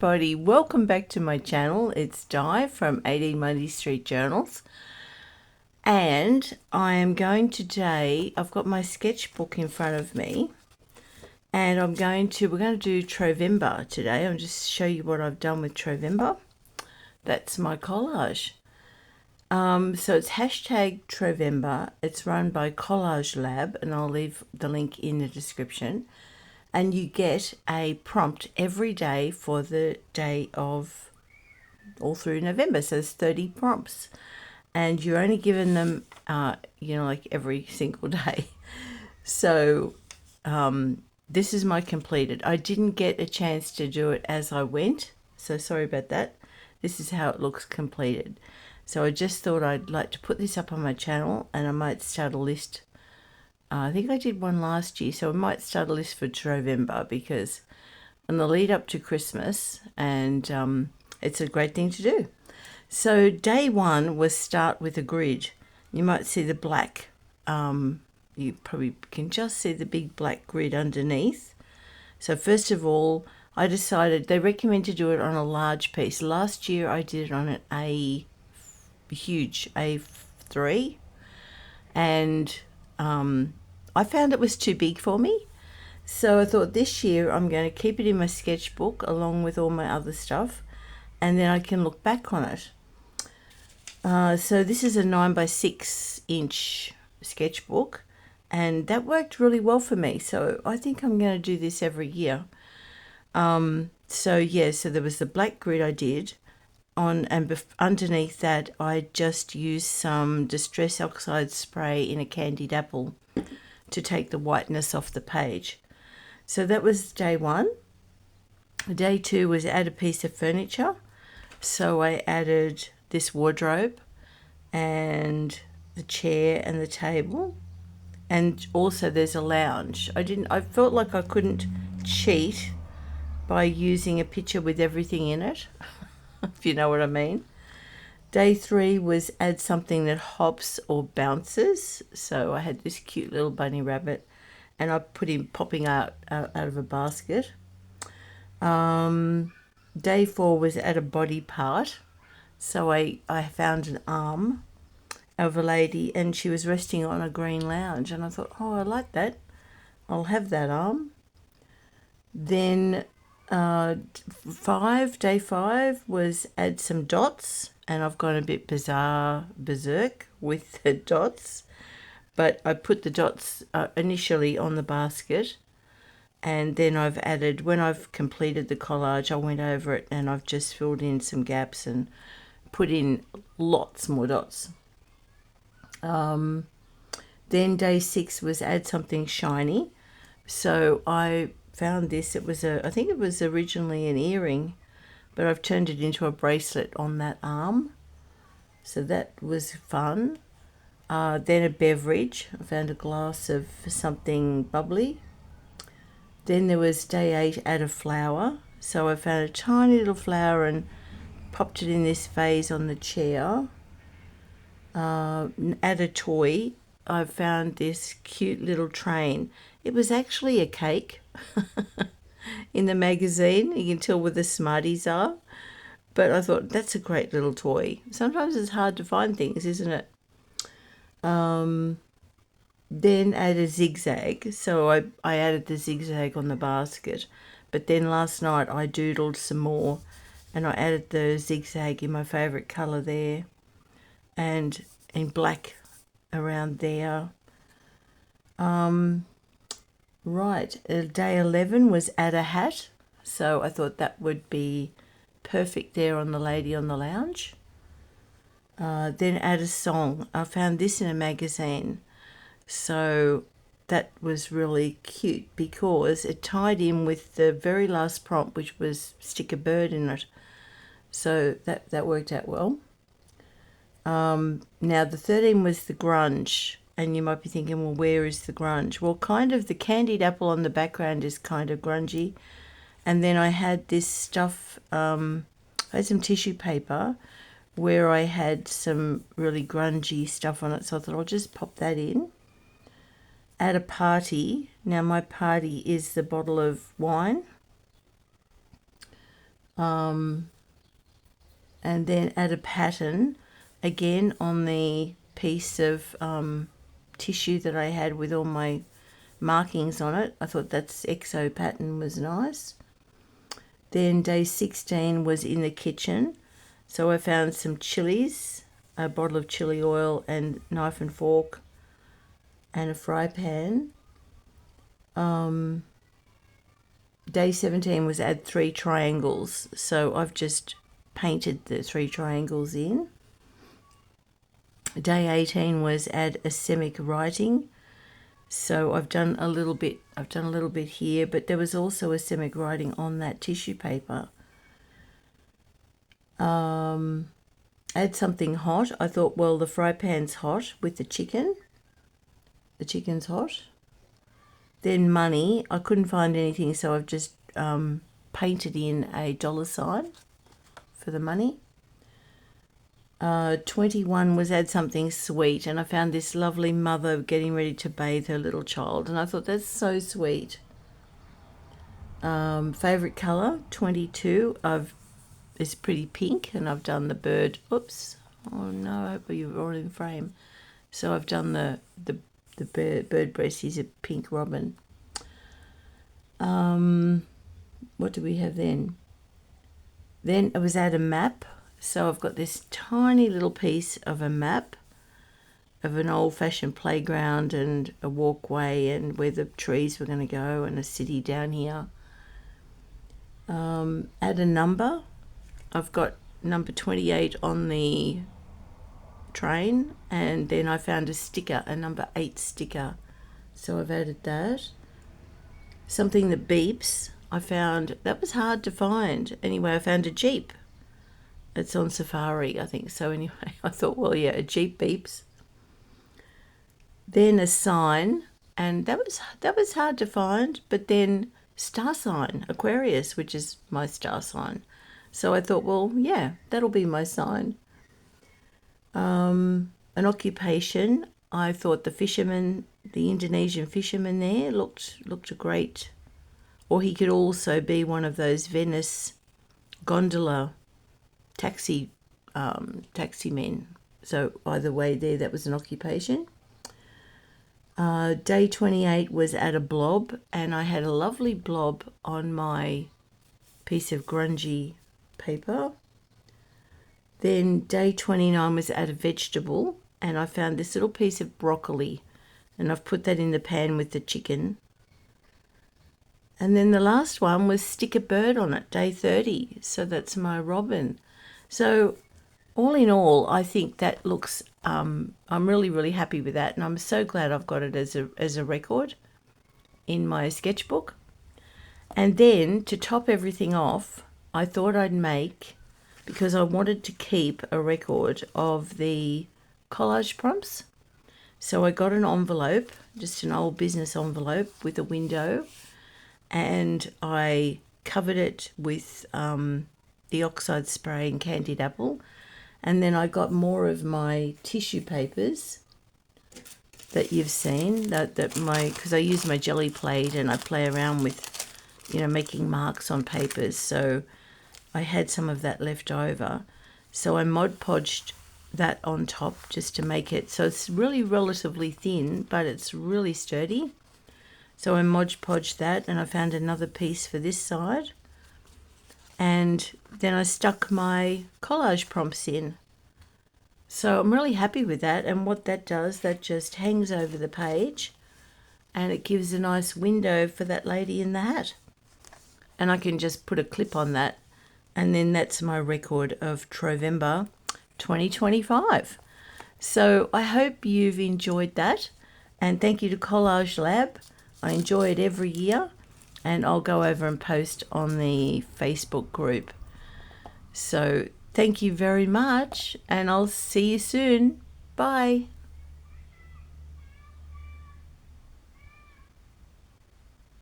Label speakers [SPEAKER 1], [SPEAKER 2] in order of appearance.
[SPEAKER 1] Everybody, welcome back to my channel. It's Di from 18 Monday Street Journals, and I am going today, I've got my sketchbook in front of me, and we're going to do Trovember today. I'll just show you what I've done with Trovember. That's my collage. So it's hashtag Trovember. It's run by Collage Lab, and I'll leave the link in the description. And you get a prompt every day for the day of all through November. So there's 30 prompts, and you're only given them, like every single day. So this is my completed. I didn't get a chance to do it as I went, so sorry about that. This is how it looks completed. So I just thought I'd like to put this up on my channel, and I might start a list. I think I did one last year, so I might start a list for Trovember because on the lead up to Christmas, and it's a great thing to do. So day one was start with a grid. You might see the black, you probably can just see the big black grid underneath. So first of all, I decided they recommend to do it on a large piece. Last year I did it on a huge A3, and I found it was too big for me. So I thought this year I'm going to keep it in my sketchbook along with all my other stuff, and then I can look back on it. So this is a 9 by 6 inch sketchbook, and that worked really well for me. So I think I'm going to do this every year. So there was the black grid I did on, and underneath that I just used some Distress Oxide spray in a candied apple to take the whiteness off the page. So that was day one. Day two was add a piece of furniture. So I added this wardrobe and the chair and the table, and also there's a lounge. I felt like I couldn't cheat by using a picture with everything in it, if you know what I mean. Day three was add something that hops or bounces. So I had this cute little bunny rabbit, and I put him popping out of a basket. Day four was add a body part. So I found an arm of a lady, and she was resting on a green lounge, and I thought, oh, I like that. I'll have that arm. Then day five was add some dots, and I've gone a bit berserk with the dots, but I put the dots initially on the basket, and then I've added, when I've completed the collage, I went over it and I've just filled in some gaps and put in lots more dots. Then day six was add something shiny. So I found this. I think it was originally an earring, but I've turned it into a bracelet on that arm. So that was fun. Then a beverage. I found a glass of something bubbly. Then there was day eight, add a flower. So I found a tiny little flower and popped it in this vase on the chair. Add a toy. I found this cute little train. It was actually a cake in the magazine. You can tell where the Smarties are. But I thought, that's a great little toy. Sometimes it's hard to find things, isn't it? Then add a zigzag. So I added the zigzag on the basket. But then last night I doodled some more, and I added the zigzag in my favourite colour there, and in black around there. Day 11 was add a hat. So I thought that would be perfect there on the lady on the lounge. Then add a song. I found this in a magazine. So that was really cute because it tied in with the very last prompt, which was stick a bird in it. So that worked out well. Now the 13 was the grunge, and you might be thinking, well, where is the grunge? Well, kind of the candied apple on the background is kind of grungy, and then I had this stuff, I had some tissue paper where I had some really grungy stuff on it, so I thought I'll just pop that in. Add a party. Now my party is the bottle of wine. and then add a pattern again on the piece of tissue that I had with all my markings on it. I thought that exo pattern was nice. Then day 16 was in the kitchen, so I found some chilies, a bottle of chili oil and knife and fork and a fry pan. Day 17 was add 3 triangles, so I've just painted the 3 triangles in. Day 18 was add a semic writing, so I've done a little bit here, but there was also a semic writing on that tissue paper. Add something hot. I thought, well, the fry pan's hot with the chicken. The chicken's hot. Then money. I couldn't find anything, so I've just painted in a $sign for the money. 21 was add something sweet, and I found this lovely mother getting ready to bathe her little child, and I thought that's so sweet. Favorite color 22 is pretty pink, and I've done the bird. Oops! Oh no! I hope you're all in frame. So I've done the bird breast is a pink robin. What do we have then? Then it was add a map. So I've got this tiny little piece of a map of an old-fashioned playground and a walkway and where the trees were going to go and a city down here. Add a number. I've got number 28 on the train, and then I found a sticker, a number 8 sticker. So I've added that. Something that beeps. I found, that was hard to find. Anyway, I found a Jeep. It's on Safari, I think. So anyway, I thought, well, yeah, a Jeep beeps. Then a sign, and that was hard to find, but then star sign, Aquarius, which is my star sign. So I thought, well, yeah, that'll be my sign. An occupation. I thought the fisherman, the Indonesian fisherman there looked a great, or he could also be one of those Venice gondola taxi men. So either way there, that was an occupation. Day 28 was add a blob, and I had a lovely blob on my piece of grungy paper. Then day 29 was add a vegetable, and I found this little piece of broccoli, and I've put that in the pan with the chicken. And then the last one was stick a bird on it, day 30. So that's my robin. So all in all, I think that looks, I'm really, really happy with that. And I'm so glad I've got it as a record in my sketchbook. And then to top everything off, I thought I'd make, because I wanted to keep a record of the collage prompts. So I got an envelope, just an old business envelope with a window, and I covered it with the oxide spray and candied apple, and then I got more of my tissue papers that you've seen, because I use my jelly plate and I play around with, making marks on papers. So I had some of that left over, so I Mod Podged that on top just to make it so it's really relatively thin, but it's really sturdy. So I Mod Podged that, and I found another piece for this side. And then I stuck my collage prompts in. So I'm really happy with that. And what that does, that just hangs over the page, and it gives a nice window for that lady in the hat. And I can just put a clip on that, and then that's my record of Trovember 2025. So I hope you've enjoyed that, and thank you to Collage Lab. I enjoy it every year, and I'll go over and post on the Facebook group. So thank you very much, and I'll see you soon. Bye.